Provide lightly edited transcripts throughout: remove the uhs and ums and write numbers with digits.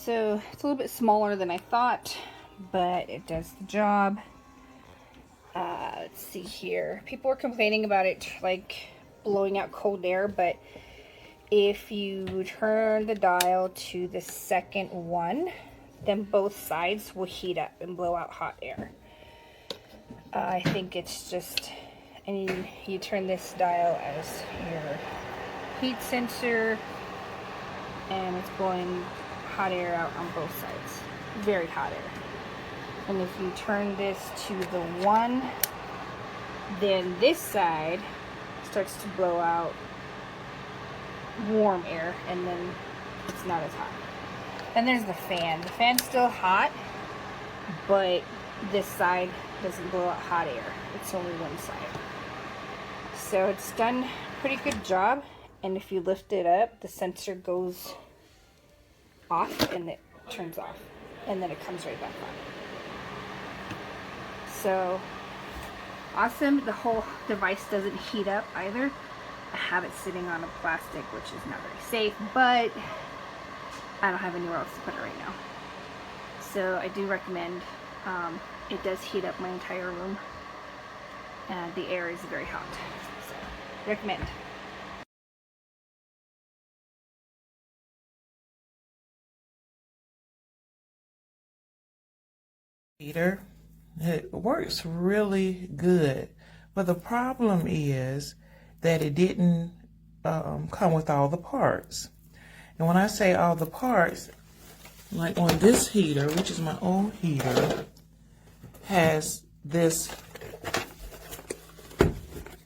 So it's a little bit smaller than I thought, but it does the job. Let's see here. People were complaining about it like blowing out cold air, but if you turn the dial to the second one, then both sides will heat up and blow out hot air. I think it's just, and you turn this dial as your heat sensor, and it's blowing hot air out on both sides. Very hot air. And if you turn this to the 1, then this side starts to blow out warm air, and then it's not as hot. Then there's the fan. The fan's still hot, but this side doesn't blow out hot air. It's only one side. So it's done a pretty good job. And if you lift it up, the sensor goes off and it turns off, and then it comes right back on. So awesome. The whole device doesn't heat up either. I have it sitting on a plastic, which is not very safe, but I don't have anywhere else to put it right now. So I do recommend. It does heat up my entire room, and the air is very hot. So recommend. Heater. It works really good, but the problem is that it didn't come with all the parts. And when I say all the parts, like on this heater, which is my old heater, has this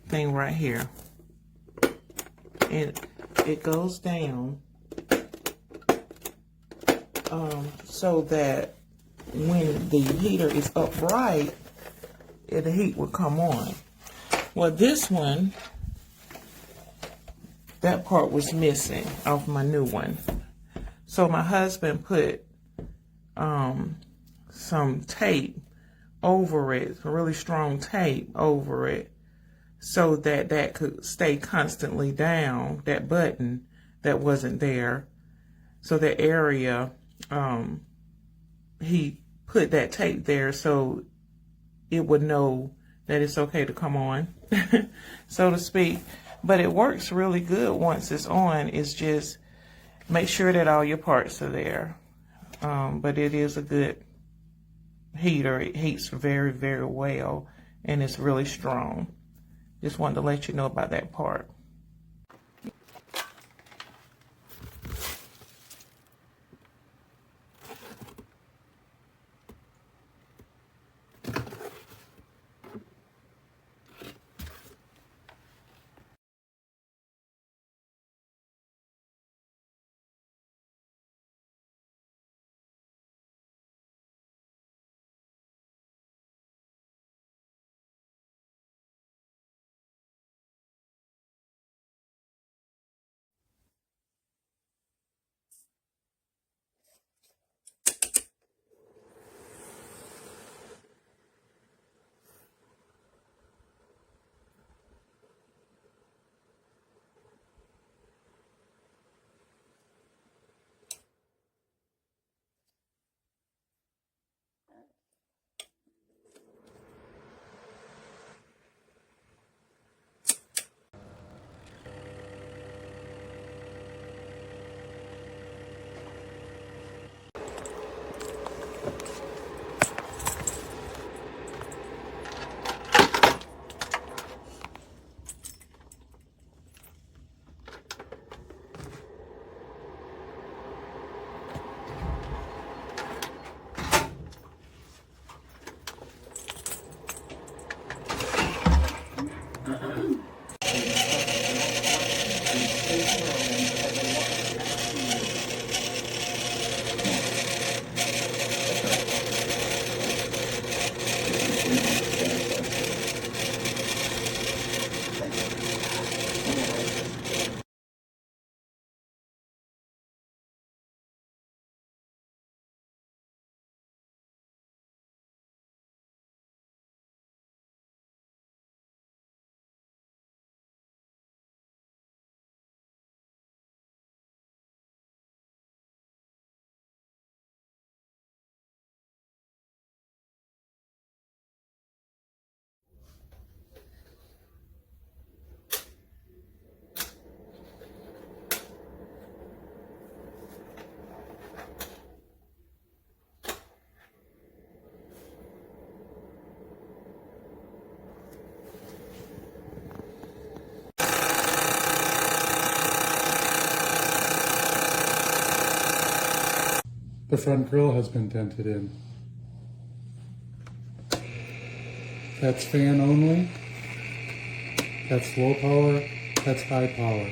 thing right here. It goes down so that when the heater is upright, the heat will come on. Well, this one, that part was missing off my new one. So my husband put some tape over it, a really strong tape over it, so that that could stay constantly down, that button that wasn't there. So that area, he put that tape there so it would know that it's okay to come on, so to speak. But it works really good once it's on. It's just make sure that all your parts are there. But it is a good heater. It heats very, very well, and it's really strong. Just wanted to let you know about that part. The front grille has been dented in. That's fan only. That's low power. That's high power.